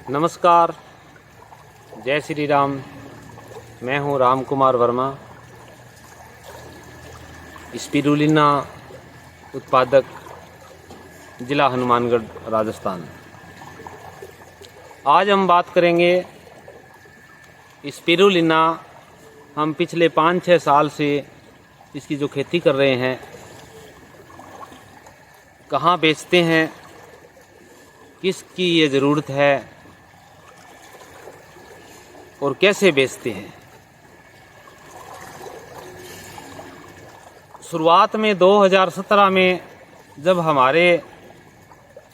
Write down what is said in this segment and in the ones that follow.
नमस्कार, जय श्री राम। मैं हूं राम कुमार वर्मा, स्पिरुलिना उत्पादक, जिला हनुमानगढ़, राजस्थान। आज हम बात करेंगे स्पिरुलिना। हम पिछले 5-6 साल से इसकी जो खेती कर रहे हैं, कहाँ बेचते हैं, किसकी ये ज़रूरत है और कैसे बेचते हैं। शुरुआत में 2017 में जब हमारे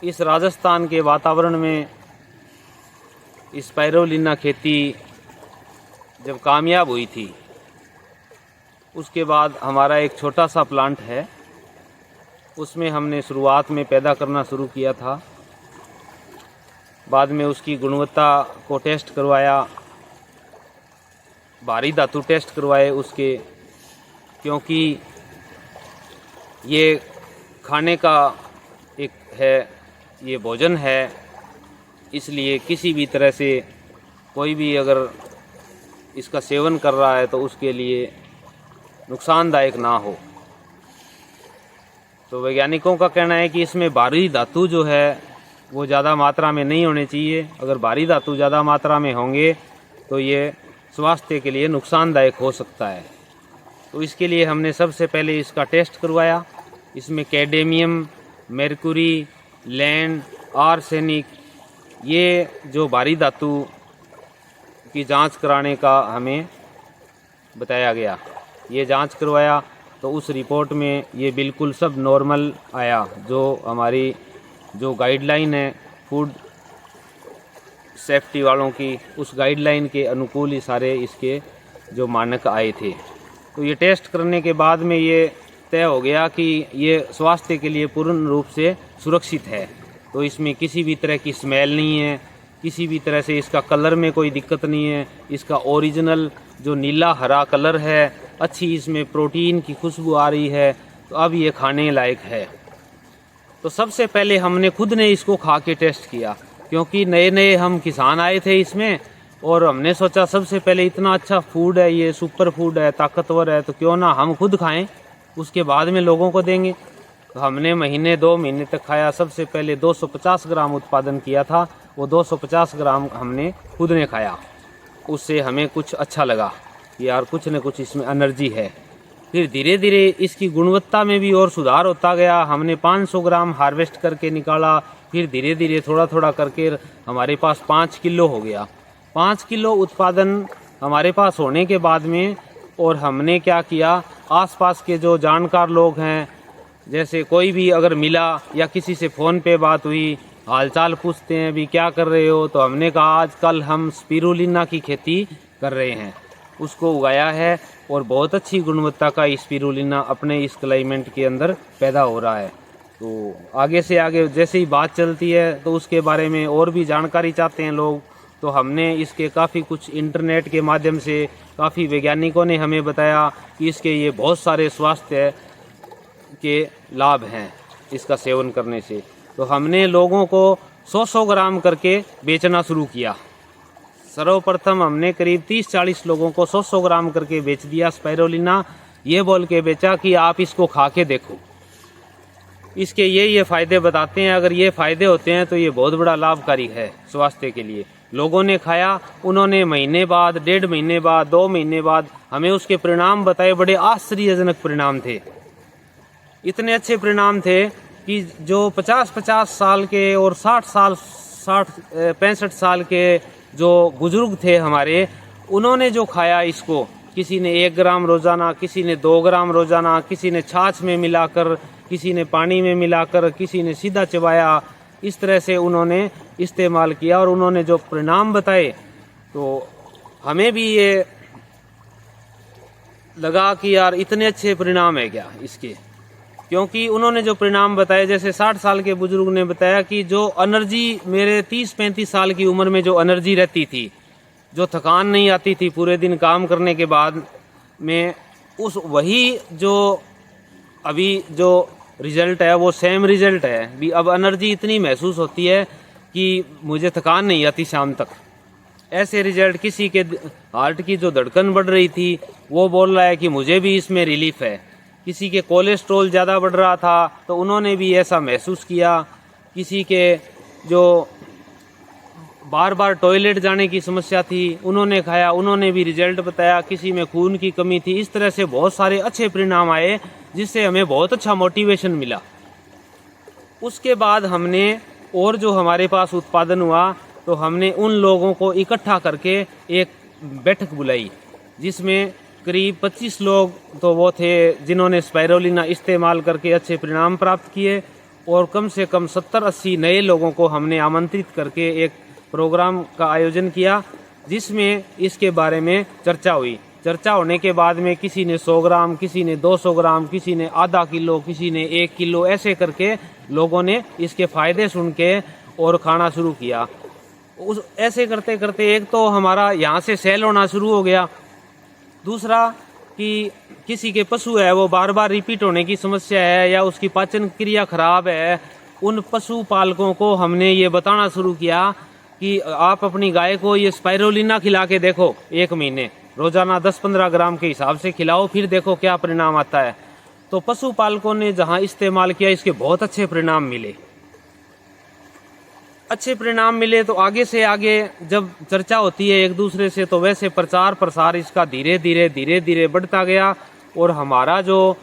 इस राजस्थान के वातावरण में स्पाइरुलिना खेती जब कामयाब हुई थी, उसके बाद हमारा एक छोटा सा प्लांट है, उसमें हमने शुरुआत में पैदा करना शुरू किया था। बाद में उसकी गुणवत्ता को टेस्ट करवाया, भारी धातु टेस्ट करवाए उसके, क्योंकि ये खाने का एक है, ये भोजन है, इसलिए किसी भी तरह से कोई भी अगर इसका सेवन कर रहा है तो उसके लिए नुकसानदायक ना हो। तो वैज्ञानिकों का कहना है कि इसमें भारी धातु जो है वो ज़्यादा मात्रा में नहीं होने चाहिए। अगर भारी धातु ज़्यादा मात्रा में होंगे तो ये स्वास्थ्य के लिए नुकसानदायक हो सकता है। तो इसके लिए हमने सबसे पहले इसका टेस्ट करवाया। इसमें कैडमियम, मेर्कुरी, लैंड, आर्सेनिक, ये जो भारी धातु की जांच कराने का हमें बताया गया। ये जांच करवाया तो उस रिपोर्ट में ये बिल्कुल सब नॉर्मल आया। जो हमारी जो गाइडलाइन है फूड सेफ्टी वालों की, उस गाइडलाइन के अनुकूल ही सारे इसके जो मानक आए थे। तो ये टेस्ट करने के बाद में ये तय हो गया कि ये स्वास्थ्य के लिए पूर्ण रूप से सुरक्षित है। तो इसमें किसी भी तरह की स्मेल नहीं है, किसी भी तरह से इसका कलर में कोई दिक्कत नहीं है। इसका ओरिजिनल जो नीला हरा कलर है, अच्छी इसमें प्रोटीन की खुशबू आ रही है। तो अब ये खाने लायक है। तो सबसे पहले हमने खुद ने इसको खा के टेस्ट किया, क्योंकि नए नए हम किसान आए थे इसमें, और हमने सोचा सबसे पहले इतना अच्छा फूड है, ये सुपर फूड है, ताकतवर है, तो क्यों ना हम खुद खाएं, उसके बाद में लोगों को देंगे। तो हमने 2 महीने तक खाया। सबसे पहले 250 ग्राम उत्पादन किया था, वो 250 ग्राम हमने खुद ने खाया। उससे हमें कुछ अच्छा लगा कि यार कुछ न कुछ इसमें एनर्जी है। फिर धीरे धीरे इसकी गुणवत्ता में भी और सुधार होता गया। हमने 500 ग्राम हार्वेस्ट करके निकाला, फिर धीरे धीरे थोड़ा थोड़ा करके हमारे पास 5 किलो हो गया। 5 किलो उत्पादन हमारे पास होने के बाद में, और हमने क्या किया, आसपास के जो जानकार लोग हैं, जैसे कोई भी अगर मिला या किसी से फ़ोन पे बात हुई, हालचाल पूछते हैं भी क्या कर रहे हो, तो हमने कहा आजकल हम स्पिरुलिना की खेती कर रहे हैं, उसको उगाया है और बहुत अच्छी गुणवत्ता का स्पिरुलिना अपने इस क्लाइमेट के अंदर पैदा हो रहा है। तो आगे से आगे जैसे ही बात चलती है तो उसके बारे में और भी जानकारी चाहते हैं लोग, तो हमने इसके काफ़ी कुछ इंटरनेट के माध्यम से, काफ़ी वैज्ञानिकों ने हमें बताया कि इसके ये बहुत सारे स्वास्थ्य के लाभ हैं इसका सेवन करने से। तो हमने लोगों को 100-100 ग्राम करके बेचना शुरू किया। सर्वप्रथम हमने करीब 30-40 लोगों को 100-100 ग्राम करके बेच दिया स्पाइरुलिना। ये बोल के बेचा कि आप इसको खा के देखो, इसके ये फ़ायदे बताते हैं। अगर ये फ़ायदे होते हैं तो ये बहुत बड़ा लाभकारी है स्वास्थ्य के लिए। लोगों ने खाया, उन्होंने महीने बाद, 1.5 महीने बाद, 2 महीने बाद हमें उसके परिणाम बताए। बड़े आश्चर्यजनक परिणाम थे। इतने अच्छे परिणाम थे कि जो 50-50 साल के और 65 साल के जो बुजुर्ग थे हमारे, उन्होंने जो खाया इसको, किसी ने 1 ग्राम रोज़ाना, किसी ने 2 ग्राम रोज़ाना, किसी ने छाछ में मिलाकर, किसी ने पानी में मिलाकर, किसी ने सीधा चबाया, इस तरह से उन्होंने इस्तेमाल किया। और उन्होंने जो परिणाम बताए तो हमें भी ये लगा कि यार इतने अच्छे परिणाम है क्या इसके, क्योंकि उन्होंने जो परिणाम बताए, जैसे 60 साल के बुजुर्ग ने बताया कि जो एनर्जी मेरे 30-35 साल की उम्र में जो एनर्जी रहती थी, जो थकान नहीं आती थी पूरे दिन काम करने के बाद में, उस वही जो अभी जो रिजल्ट है वो सेम रिजल्ट है भी। अब एनर्जी इतनी महसूस होती है कि मुझे थकान नहीं आती शाम तक। ऐसे रिजल्ट, किसी के हार्ट की जो धड़कन बढ़ रही थी वो बोल रहा है कि मुझे भी इसमें रिलीफ है। किसी के कोलेस्ट्रॉल ज़्यादा बढ़ रहा था तो उन्होंने भी ऐसा महसूस किया। किसी के जो बार बार टॉयलेट जाने की समस्या थी उन्होंने खाया, उन्होंने भी रिजल्ट बताया। किसी में खून की कमी थी। इस तरह से बहुत सारे अच्छे परिणाम आए जिससे हमें बहुत अच्छा मोटिवेशन मिला। उसके बाद हमने और जो हमारे पास उत्पादन हुआ तो हमने उन लोगों को इकट्ठा करके एक बैठक बुलाई जिसमें करीब 25 लोग तो वो थे जिन्होंने स्पाइरोलिना इस्तेमाल करके अच्छे परिणाम प्राप्त किए, और कम से कम 70-80 नए लोगों को हमने आमंत्रित करके एक प्रोग्राम का आयोजन किया जिसमें इसके बारे में चर्चा हुई। चर्चा होने के बाद में किसी ने 100 ग्राम, किसी ने 200 ग्राम, किसी ने आधा किलो, किसी ने 1 किलो, ऐसे करके लोगों ने इसके फ़ायदे सुन के और खाना शुरू किया। ऐसे करते करते एक तो हमारा यहाँ से सेल होना शुरू हो गया। दूसरा कि किसी के पशु है वो बार बार रिपीट होने की समस्या है या उसकी पाचन क्रिया खराब है, उन पशु पालकों को हमने ये बताना शुरू किया कि आप अपनी गाय को ये स्पाइरोलिना खिला के देखो 1 महीने, रोजाना 10-15 ग्राम के हिसाब से खिलाओ, फिर देखो क्या परिणाम आता है। तो पशु पालकों ने जहां इस्तेमाल किया इसके बहुत अच्छे परिणाम मिले। अच्छे परिणाम मिले तो आगे से आगे जब चर्चा होती है एक दूसरे से तो वैसे प्रचार प्रसार इसका धीरे धीरे बढ़ता गया, और हमारा जो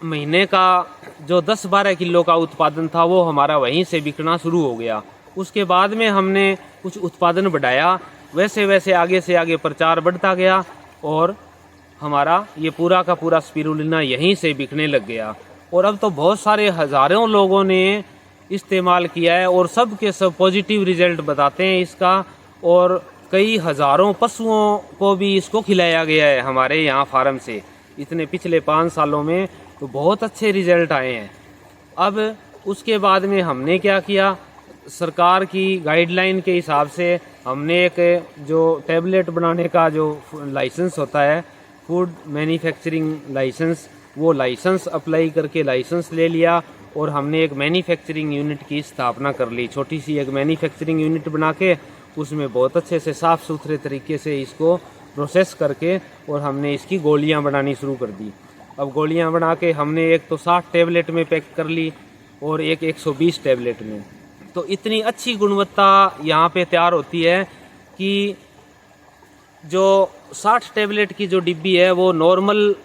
महीने का जो 10-12 किलो का उत्पादन था वो हमारा वहीं से बिकना शुरू हो गया। उसके बाद में हमने कुछ उत्पादन बढ़ाया, वैसे वैसे आगे से आगे प्रचार बढ़ता गया और हमारा ये पूरा का पूरा स्पिरुलिना यहीं से बिकने लग गया। और अब तो बहुत सारे हज़ारों लोगों ने इस्तेमाल किया है और सब के सब पॉजिटिव रिजल्ट बताते हैं इसका, और कई हज़ारों पशुओं को भी इसको खिलाया गया है हमारे यहाँ फार्म से। इतने पिछले 5 सालों में तो बहुत अच्छे रिजल्ट आए हैं। अब उसके बाद में हमने क्या किया, सरकार की गाइडलाइन के हिसाब से हमने एक जो टैबलेट बनाने का जो लाइसेंस होता है, फूड मैन्युफैक्चरिंग लाइसेंस, वो लाइसेंस अप्लाई करके लाइसेंस ले लिया और हमने एक मैन्युफैक्चरिंग यूनिट की स्थापना कर ली। छोटी सी एक मैन्युफैक्चरिंग यूनिट बना के उसमें बहुत अच्छे से साफ़ सुथरे तरीके से इसको प्रोसेस करके और हमने इसकी गोलियां बनानी शुरू कर दी। अब गोलियां बना के हमने एक तो 60 टैबलेट में पैक कर ली और एक 120 टैबलेट में। तो इतनी अच्छी गुणवत्ता यहाँ पे तैयार होती है कि जो 60 टैबलेट की जो डिब्बी है वो नॉर्मल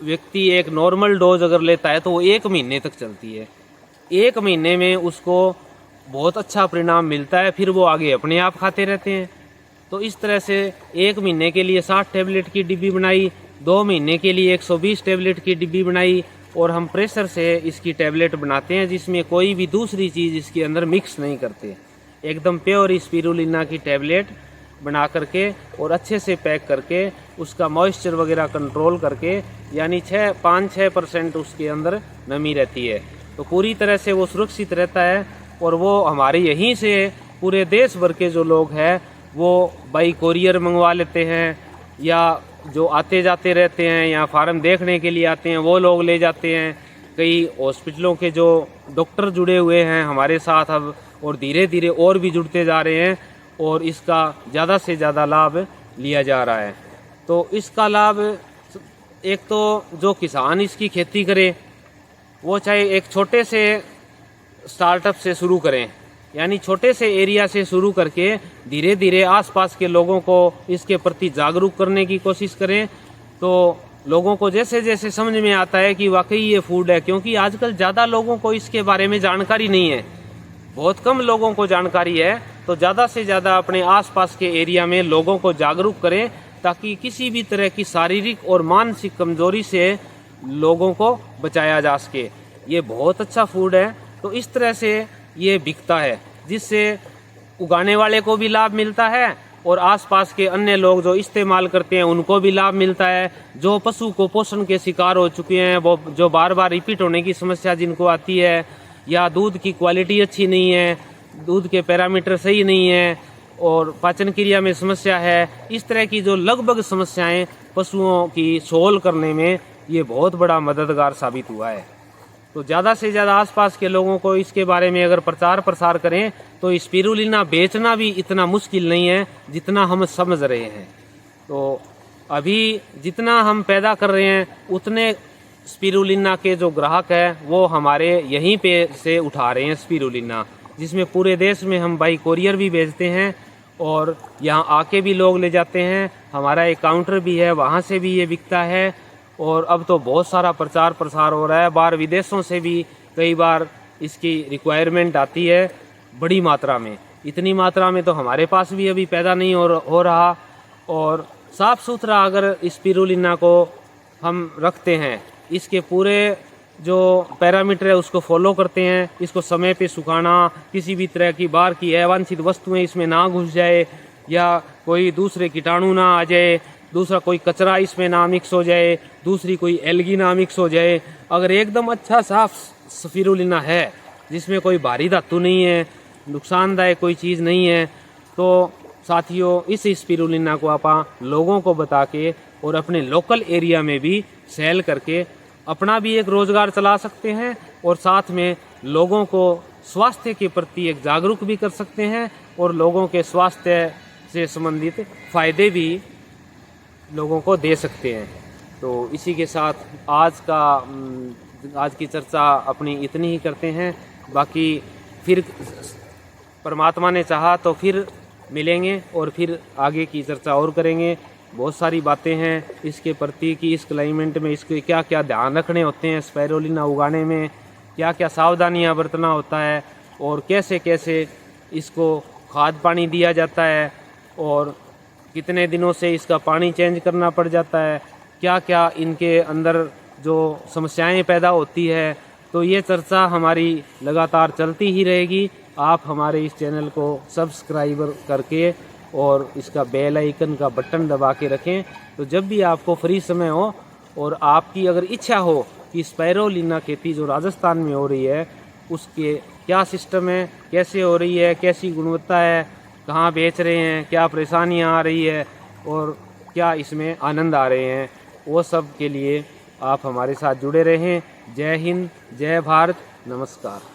व्यक्ति एक नॉर्मल डोज अगर लेता है तो वो 1 महीने तक चलती है। 1 महीने में उसको बहुत अच्छा परिणाम मिलता है, फिर वो आगे अपने आप खाते रहते हैं। तो इस तरह से 1 महीने के लिए 60 टैबलेट की डिब्बी बनाई, 2 महीने के लिए 120 टैबलेट की डिब्बी बनाई, और हम प्रेशर से इसकी टैबलेट बनाते हैं जिसमें कोई भी दूसरी चीज़ इसके अंदर मिक्स नहीं करते। एकदम प्योर स्पिरुलिना की टैबलेट बना करके और अच्छे से पैक करके उसका मॉइस्चर वगैरह कंट्रोल करके, यानी 5-6% उसके अंदर नमी रहती है, तो पूरी तरह से वो सुरक्षित रहता है। और वो हमारे यहीं से पूरे देश भर के जो लोग हैं वो बाई कोरियर मंगवा लेते हैं, या जो आते जाते रहते हैं या फार्म देखने के लिए आते हैं वो लोग ले जाते हैं। कई हॉस्पिटलों के जो डॉक्टर जुड़े हुए हैं हमारे साथ अब, और धीरे धीरे और भी जुड़ते जा रहे हैं, और इसका ज़्यादा से ज़्यादा लाभ लिया जा रहा है। तो इसका लाभ एक तो जो किसान इसकी खेती करे वो चाहे एक छोटे से स्टार्टअप से शुरू करें, यानी छोटे से एरिया से शुरू करके धीरे धीरे आसपास के लोगों को इसके प्रति जागरूक करने की कोशिश करें। तो लोगों को जैसे जैसे समझ में आता है कि वाकई ये फूड है, क्योंकि आजकल ज़्यादा लोगों को इसके बारे में जानकारी नहीं है, बहुत कम लोगों को जानकारी है। तो ज़्यादा से ज़्यादा अपने आसपास के एरिया में लोगों को जागरूक करें ताकि किसी भी तरह की शारीरिक और मानसिक कमजोरी से लोगों को बचाया जा सके। ये बहुत अच्छा फूड है। तो इस तरह से ये बिकता है जिससे उगाने वाले को भी लाभ मिलता है और आसपास के अन्य लोग जो इस्तेमाल करते हैं उनको भी लाभ मिलता है। जो पशु कुपोषण के शिकार हो चुके हैं, वो जो बार बार रिपीट होने की समस्या जिनको आती है, या दूध की क्वालिटी अच्छी नहीं है, दूध के पैरामीटर सही नहीं है और पाचन क्रिया में समस्या है, इस तरह की जो लगभग समस्याएं पशुओं की सोल्व करने में ये बहुत बड़ा मददगार साबित हुआ है। तो ज़्यादा से ज़्यादा आसपास के लोगों को इसके बारे में अगर प्रचार प्रसार करें तो स्पिरुलिना बेचना भी इतना मुश्किल नहीं है जितना हम समझ रहे हैं। तो अभी जितना हम पैदा कर रहे हैं उतने स्पिरुलिना के जो ग्राहक हैं वो हमारे यहीं पे से उठा रहे हैं स्पिरुलिना, जिसमें पूरे देश में हम बाई कोरियर भी भेजते हैं और यहाँ आके भी लोग ले जाते हैं। हमारा एक काउंटर भी है, वहाँ से भी ये बिकता है और अब तो बहुत सारा प्रचार प्रसार हो रहा है। बाहर विदेशों से भी कई बार इसकी रिक्वायरमेंट आती है बड़ी मात्रा में। इतनी मात्रा में तो हमारे पास भी अभी पैदा नहीं हो रहा। और साफ़ सुथरा अगर स्पिरुलिना को हम रखते हैं, इसके पूरे जो पैरामीटर है उसको फॉलो करते हैं, इसको समय पे सुखाना, किसी भी तरह की बाहर की अवांछित वस्तुएं इसमें ना घुस जाए या कोई दूसरे कीटाणु ना आ जाए, दूसरा कोई कचरा इसमें ना मिक्स हो जाए, दूसरी कोई एल्गी ना मिक्स हो जाए। अगर एकदम अच्छा साफ स्पिरुलिना है जिसमें कोई भारी धातु नहीं है, नुकसानदायक कोई चीज़ नहीं है, तो साथियों इस स्पिरुलिना को आप लोगों को बता के और अपने लोकल एरिया में भी सेल करके अपना भी एक रोज़गार चला सकते हैं और साथ में लोगों को स्वास्थ्य के प्रति एक जागरूक भी कर सकते हैं और लोगों के स्वास्थ्य से संबंधित फ़ायदे भी लोगों को दे सकते हैं। तो इसी के साथ आज की चर्चा अपनी इतनी ही करते हैं। बाकी फिर परमात्मा ने चाहा तो फिर मिलेंगे और फिर आगे की चर्चा और करेंगे। बहुत सारी बातें हैं इसके प्रति कि इस क्लाइमेट में इसके क्या क्या ध्यान रखने होते हैं, स्पिरुलिना उगाने में क्या क्या सावधानियां बरतना होता है और कैसे कैसे इसको खाद पानी दिया जाता है और कितने दिनों से इसका पानी चेंज करना पड़ जाता है, क्या क्या इनके अंदर जो समस्याएं पैदा होती है। तो ये चर्चा हमारी लगातार चलती ही रहेगी। आप हमारे इस चैनल को सब्सक्राइबर करके और इसका बेल आइकन का बटन दबा के रखें, तो जब भी आपको फ्री समय हो और आपकी अगर इच्छा हो कि स्पिरुलिना खेती जो राजस्थान में हो रही है उसके क्या सिस्टम है, कैसे हो रही है, कैसी गुणवत्ता है, कहाँ बेच रहे हैं, क्या परेशानियाँ आ रही है और क्या इसमें आनंद आ रहे हैं, वो सब के लिए आप हमारे साथ जुड़े रहें। जय हिंद, जय भारत, नमस्कार।